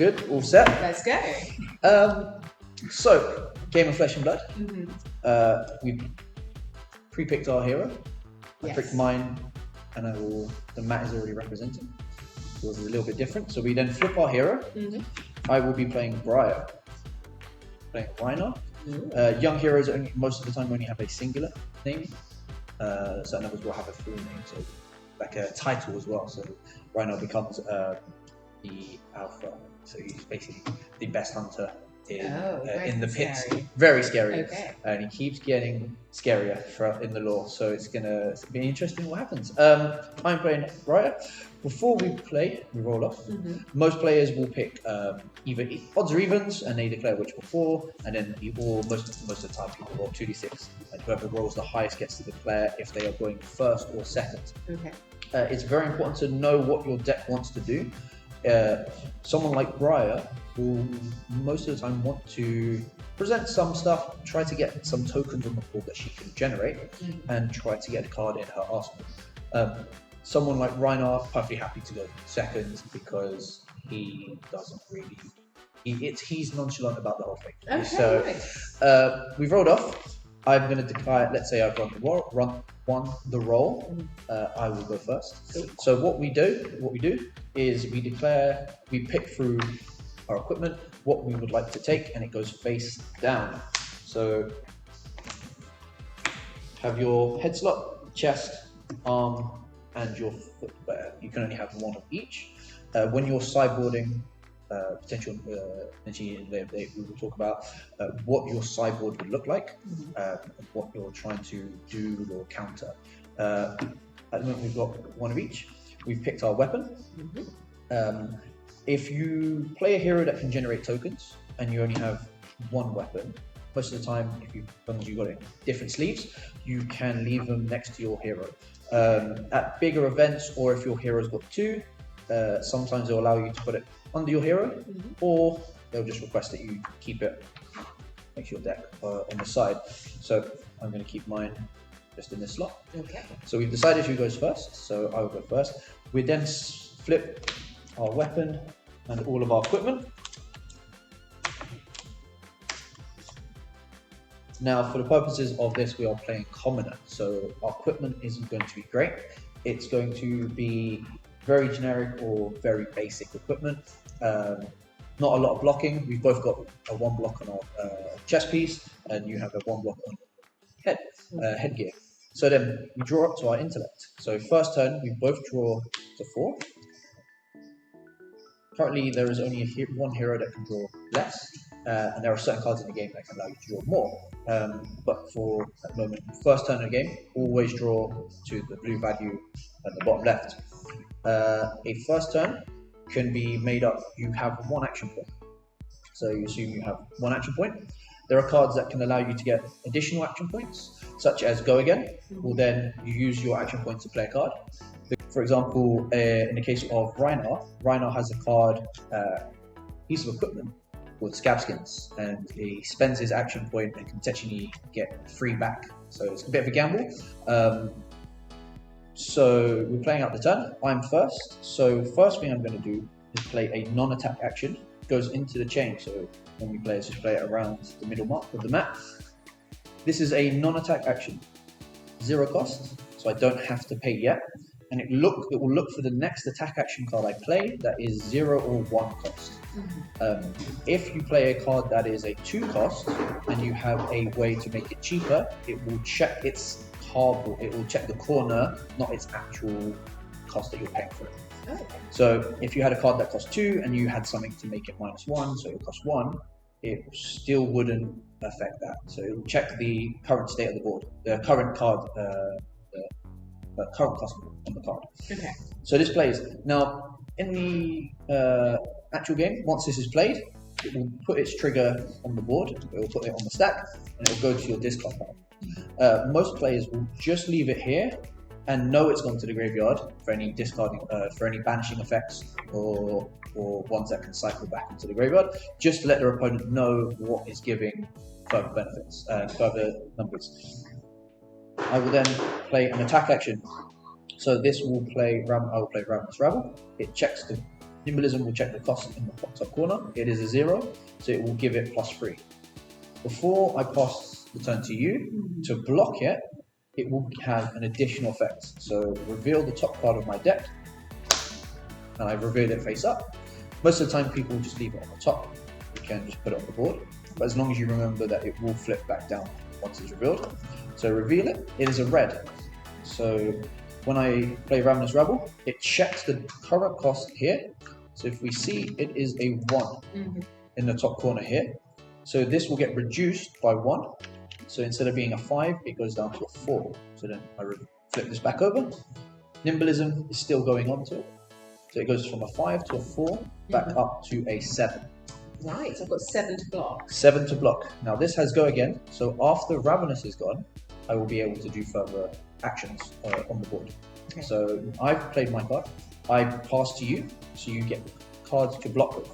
good, all set. Let's go. So, game of flesh and blood. We pre-picked our hero. I picked mine, and the mat is already represented. Yours is a little bit different. So we then flip our hero. I will be playing Briar, playing Rhino. Young heroes most of the time only have a singular name. Certain others will have a full name, so like a title as well. So Rhino becomes the alpha. So he's basically the best hunter in the pits. Scary. Very scary. Okay. And he keeps getting scarier in the lore. So it's gonna be interesting what happens. I'm playing Briar. Before we play, we roll off. Most players will pick either odds or evens, and they declare which before, and then most of the time people roll 2d6, and whoever rolls the highest gets to declare if they are going first or second. Okay. It's very important to know what your deck wants to do. Someone like Briar will most of the time want to present some stuff, try to get some tokens on the board that she can generate, and try to get a card in her arsenal. Someone like Reinhardt, perfectly happy to go second because he doesn't really. He's nonchalant about the whole thing. Okay, so we've rolled off. I'm going to declare. Let's say I've won the roll. I will go first. Cool. So what we do is we declare. We pick through our equipment what we would like to take, and it goes face down. So have your head slot, chest, arm, and your foot there. You can only have one of each. When you're sideboarding, potentially we will talk about what your sideboard would look like, and what you're trying to do or counter. At the moment we've got one of each. We've picked our weapon. If you play a hero that can generate tokens and you only have one weapon, most of the time, as long as you've got it in different sleeves, you can leave them next to your hero. At bigger events, or if your hero's got two, sometimes they'll allow you to put it under your hero, or they'll just request that you keep it next to your deck on the side. So I'm going to keep mine just in this slot. Okay. So we've decided who goes first, so I will go first. We then flip our weapon and all of our equipment. Now, for the purposes of this, we are playing Commoner, so our equipment isn't going to be great. It's going to be very generic or very basic equipment. Not a lot of blocking. We've both got a 1 block on our chest piece, and you have a 1 block on headgear. So then we draw up to our intellect. So first turn, we both draw to 4. Currently, there is only one hero that can draw less, and there are certain cards in the game that can allow you to draw more. But for at the moment, first turn of the game, always draw to the blue value at the bottom left. A first turn can be made up, you have 1 action point. So you assume you have 1 action point. There are cards that can allow you to get additional action points, such as Go Again, or then you use your action point to play a card. For example, in the case of Rhino has a card, piece of equipment called Scabskins, and he spends his action point and can potentially get 3 back. So it's a bit of a gamble. So we're playing out the turn. I'm first. So first thing I'm going to do is play a non-attack action. It goes into the chain. So when we play it, just play it around the middle mark of the map. This is a non-attack action, 0 cost, so I don't have to pay yet. And it will look for the next attack action card I play that is 0 or 1 cost. If you play a card that is a 2 cost and you have a way to make it cheaper, it will check its cardboard. It will check the corner, not its actual cost that you're paying for it. Okay. So if you had a card that cost 2 and you had something to make it -1, so it would cost 1, it still wouldn't affect that. So it will check the current state of the board, the current card. Current cost on the card. Okay. So this plays. Now, in the actual game, once this is played, it will put its trigger on the board, it will put it on the stack, and it will go to your discard pile. Most players will just leave it here and know it's gone to the graveyard for any discarding, for any banishing effects or ones that can cycle back into the graveyard, just to let their opponent know what is giving further benefits, further numbers. I will then play an attack action. So this will play I will play Ravenous Rabble. It checks the Nimblism will check the cost in the top corner. It is a 0, so it will give it +3. Before I pass the turn to you, to block it, it will have an additional effect. So reveal the top card of my deck, and I've revealed it face up. Most of the time people will just leave it on the top. You can just put it on the board, but as long as you remember that it will flip back down once it's revealed. So reveal it, it is a red. So when I play Ravenous Rabble, it checks the current cost here. So if we see, it is a 1 in the top corner here. So this will get reduced by 1. So instead of being a 5, it goes down to a 4. So then I flip this back over. Nimblism is still going on to it. So it goes from a 5 to a 4, back up to a 7. Right, so I've got 7 to block. 7 to block. Now this has go again. So after Ravenous is gone, I will be able to do further actions on the board. Okay. So I've played my card. I pass to you, so you get cards to block with.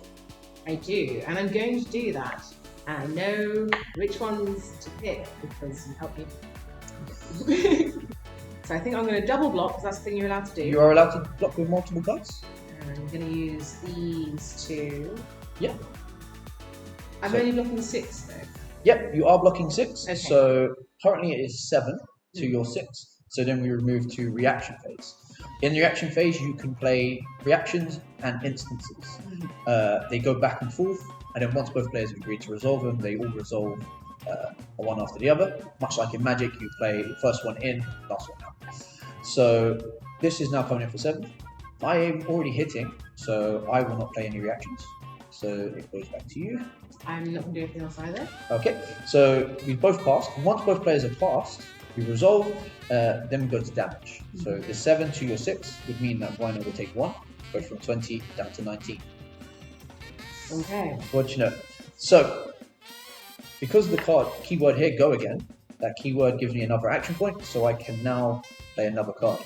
I do, and I'm going to do that. And I know which ones to pick because you helped me. So I think I'm going to double block because that's the thing you're allowed to do. You are allowed to block with multiple cards? And I'm going to use these two. Yeah. I'm only blocking 6 though. Yep, you are blocking 6. Okay. So currently it is 7 to your 6. So then we move to reaction phase. In the reaction phase, you can play reactions and instances. They go back and forth, and then once both players agree to resolve them, they all resolve one after the other. Much like in Magic, you play first one in, last one out. So this is now coming in for 7. I am already hitting, so I will not play any reactions. So it goes back to you. I'm not going to do anything else either. Okay, so we both passed. Once both players have passed, we resolve, then we go to damage. So the 7 to your 6 would mean that Rhino will take 1, go from 20 down to 19. Okay. What you know. So, because the card keyword here, go again, that keyword gives me another action point, so I can now play another card.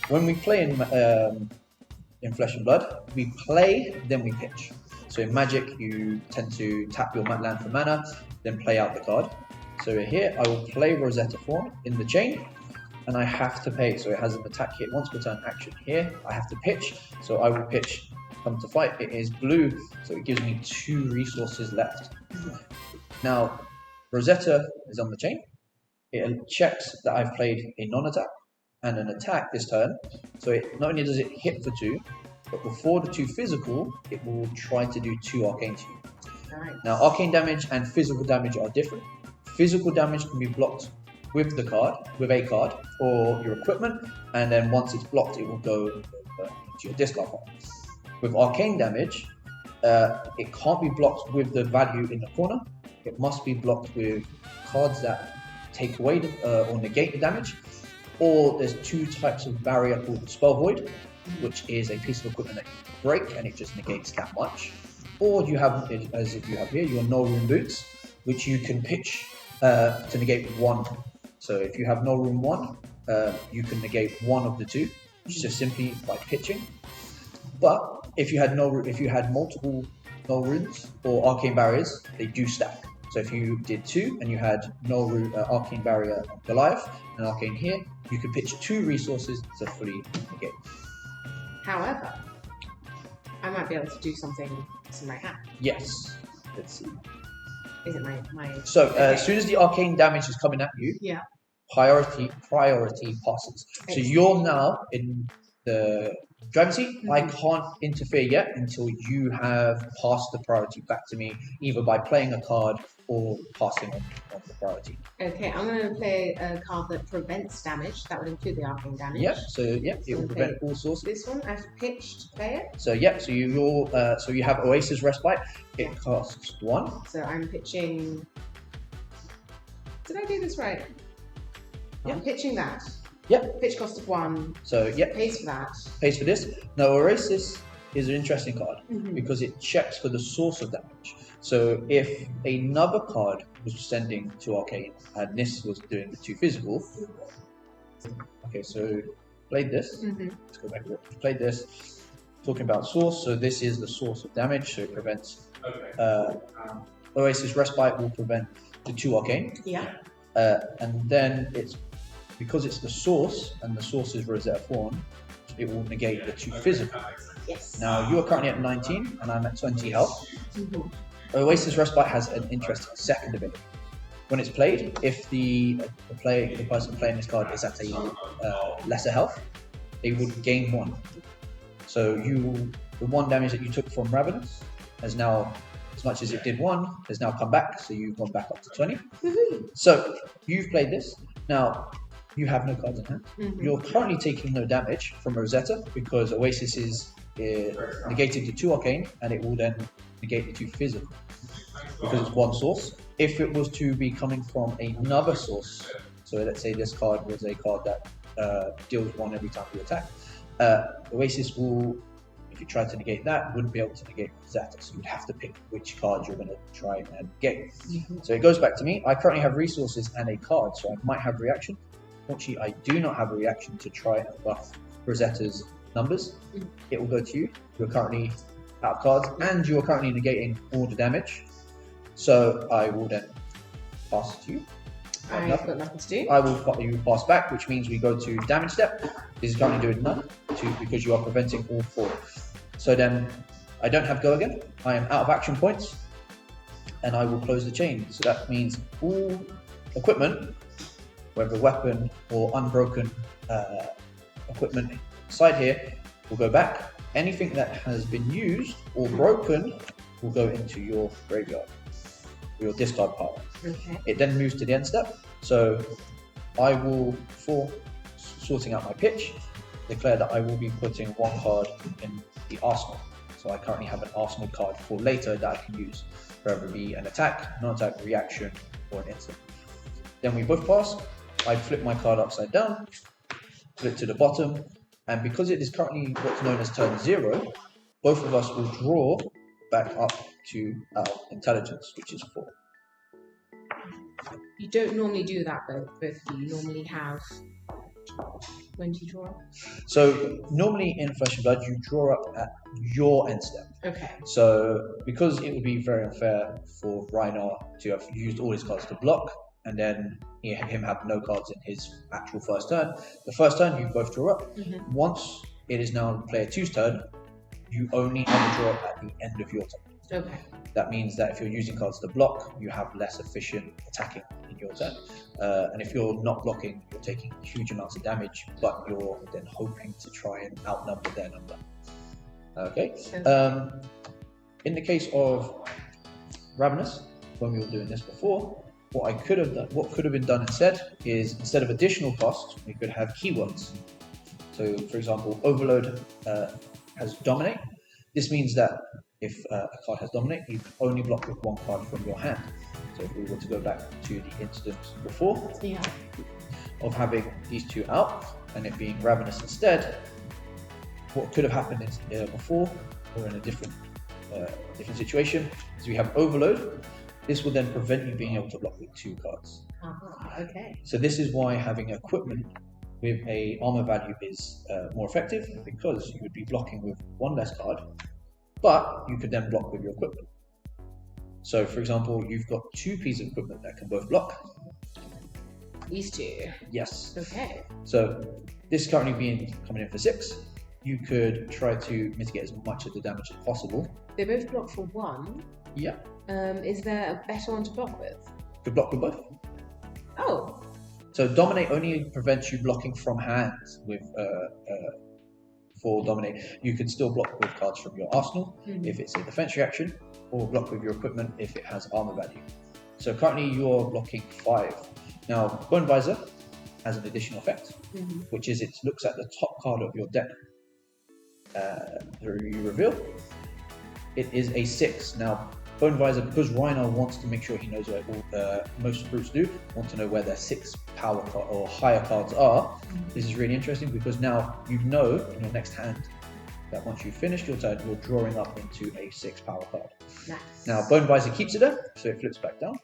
When we play in Flesh and Blood, we play, then we pitch. So in Magic, you tend to tap your land for mana, then play out the card. So here, I will play Rosetta Fawn in the chain, and I have to pay. So it has an attack hit once per turn action here. I have to pitch, so I will pitch, come to fight. It is blue, so it gives me 2 resources left. Now, Rosetta is on the chain. It checks that I've played a non-attack and an attack this turn. So it not only does it hit for 2, but before the 2 physical, it will try to do 2 arcane to you. Nice. Now, arcane damage and physical damage are different. Physical damage can be blocked with the card, with a card, or your equipment, and then once it's blocked, it will go into your discard pile. With arcane damage, it can't be blocked with the value in the corner. It must be blocked with cards that take away or negate the damage, or there's 2 types of barrier called the Spell Void, which is a piece of equipment that you break and it just negates that much. Or you have, as if you have here, your No Room Boots, which you can pitch to negate 1. So if you have No Room 1, you can negate 1 of the 2, just simply by pitching. But if you had multiple No Rooms or Arcane Barriers, they do stack. So if you did 2 and you had No Room, Arcane Barrier on Goliath and Arcane here, you could pitch 2 resources to fully negate. However, I might be able to do something in my hand. Yes. Let's see. Is it my? So okay. as soon as the arcane damage is coming at you, Yeah. priority passes. So you're now in the driving seat. I can't interfere yet until you have passed the priority back to me, either by playing a card or passing on the priority. Okay, I'm going to play a card that prevents damage. That would include the arcane damage. Yep. So it will prevent all sources. This one, I have to pitch to play it. So so you have Oasis Respite. It costs 1. So I'm pitching. Did I do this right? Yeah. I'm pitching that. Yep. Pitch cost of 1. So Pays for that. Pays for this. Now Oasis is an interesting card because it checks for the source of damage. So if another card was sending 2 arcane and this was doing the 2 physical. Okay, so played this. Let's go back to it. Played this. Talking about source. So this is the source of damage. So it prevents. Oasis Respite will prevent the 2 arcane. Yeah. And then because it's the source and the source is Rosetta Fawn, it will negate the 2 physical. Yes. Now you are currently at 19 and I'm at 20 health. Mhm. Oasis Respite has an interesting second ability. When it's played, if the person playing this card is at a lesser health, they would gain 1. So the 1 damage that you took from Ravenous has now, as much as it did 1, has now come back. So you've gone back up to 20. Woohoo. So you've played this. Now you have no cards in hand. Mhm. You're currently taking no damage from Rosetta because Oasis is negated to 2 arcane and it will then negate the 2 physical because it's 1 source. If it was to be coming from another source, so let's say this card was a card that deals 1 every time you attack, Oasis will, if you try to negate that, wouldn't be able to negate Rosetta, so you'd have to pick which card you're going to try and negate. Mhm. So it goes back to me. I currently have resources and a card, so I might have reaction. Unfortunately, I do not have a reaction to try and buff Rosetta's numbers. It will go to you. You're currently out of cards, and you are currently negating all the damage. So I will then pass to you. I've got nothing to do. I will you pass back, which means we go to damage step. This is currently doing none, because you are preventing all 4. So then I don't have go again. I am out of action points, and I will close the chain. So that means all equipment, whether weapon or unbroken equipment side here, will go back. Anything that has been used or broken will go into your graveyard, your discard pile. Okay. It then moves to the end step. So I will, before sorting out my pitch, declare that I will be putting 1 card in the arsenal. So I currently have an arsenal card for later that I can use, whether it be an attack, non-attack, reaction, or an instant. Then we both pass. I flip my card upside down, flip to the bottom, and because it is currently what's known as turn 0, both of us will draw back up to our intelligence, which is 4. You don't normally do that, both of you. Normally have. When do you draw? So normally in Flesh and Blood, you draw up at your end step. Okay. So because it would be very unfair for Rhinar to have used all his cards to block, and then him have no cards in his actual first turn. The first turn you both draw up. Mm-hmm. Once it is now player 2's turn, you only ever draw up at the end of your turn. Okay. That means that if you're using cards to block, you have less efficient attacking in your turn. And if you're not blocking, you're taking huge amounts of damage, but you're then hoping to try and outnumber their number. Okay. In the case of Ravenous, when we were doing this before, what could have been done instead is, instead of additional cost, we could have keywords. So, for example, Overload has Dominate. This means that if a card has Dominate, you can only block with 1 card from your hand. So if we were to go back to the instance before of having these 2 out and it being Ravenous instead, what could have happened is before, or in a different situation, is we have Overload. This will then prevent you being able to block with 2 cards. Okay. So this is why having equipment with a armor value is more effective, because you would be blocking with 1 less card, but you could then block with your equipment. So for example, you've got 2 pieces of equipment that can both block. These 2. Yes. Okay. So this currently coming in for 6. You could try to mitigate as much of the damage as possible. They both block for 1. Yeah. Is there a better one to block with? You could block with both. Oh. So Dominate only prevents you blocking from hands with for Dominate. You can still block with cards from your arsenal if it's a defense reaction, or block with your equipment if it has armor value. So currently you're blocking 5. Now Bone Visor has an additional effect, which is it looks at the top card of your deck. You reveal. It is a 6. Now Bone Visor, because Rhinar wants to make sure he knows where all most brutes do, want to know where their 6 power card or higher cards are. This is really interesting because now you know in your next hand that once you've finished your turn, you're drawing up into a 6 power card. Nice. Now Bone Visor keeps it there, so it flips back down.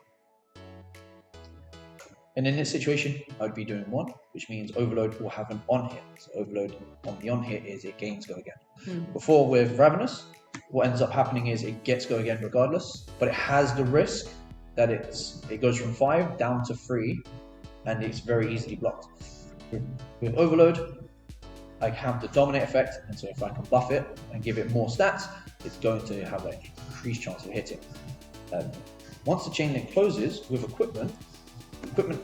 And in this situation, I would be doing 1, which means Overload will have an on hit. So Overload on the on hit is it gains go again. Before with Ravenous, what ends up happening is it gets go again regardless, but it has the risk that it goes from 5 down to 3, and it's very easily blocked. With Overload, I have the dominate effect, and so if I can buff it and give it more stats, it's going to have an increased chance of hitting. Once the chain link closes with equipment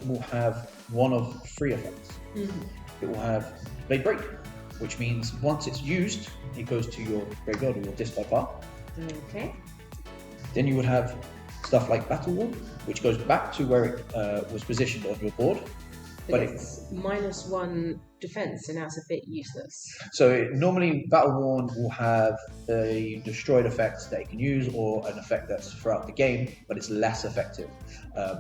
will have one of 3 effects. It will have Blade Break, which means once it's used, it goes to your graveyard or your discard pile. Okay. Then you would have stuff like Battle Wall, which goes back to where it was positioned on your board. But it's -1 defense, so now it's a bit useless. So normally Battle Worn will have a destroyed effect that you can use, or an effect that's throughout the game, but it's less effective.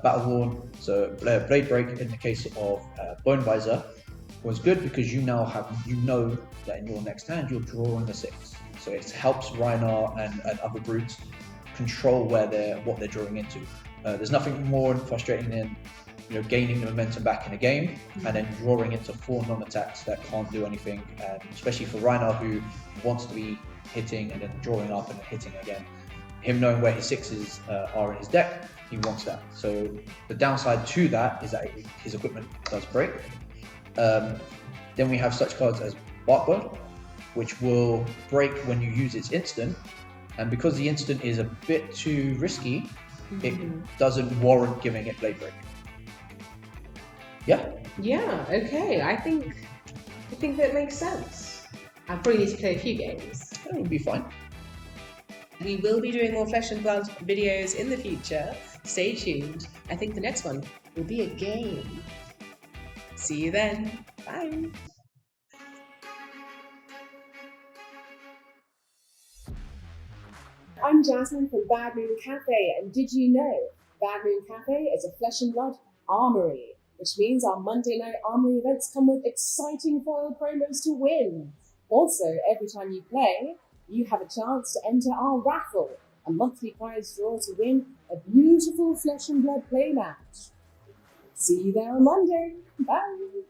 Battle Worn, so Blade Break in the case of Bone Visor, was good because you know that in your next hand you're drawing a 6. So it helps Rhinar and other brutes control what they're drawing into. There's nothing more frustrating than gaining the momentum back in a game and then drawing into 4 non-attacks that can't do anything, and especially for Rhinar, who wants to be hitting and then drawing up and then hitting again. Him knowing where his 6s are in his deck, he wants that. So the downside to that is that his equipment does break. Then we have such cards as Barkbird, which will break when you use its instant, and because the instant is a bit too risky, it doesn't warrant giving it Blade Break. Yeah, okay. I think that makes sense. I probably need to play a few games. That would be fine. We will be doing more Flesh and Blood videos in the future. Stay tuned. I think the next one will be a game. See you then. Bye. I'm Jasmine from Bad Moon Cafe, and did you know Bad Moon Cafe is a Flesh and Blood armory, which means our Monday night armory events come with exciting foil promos to win. Also, every time you play, you have a chance to enter our raffle, a monthly prize draw to win a beautiful Flesh and Blood playmat. See you there on Monday. Bye.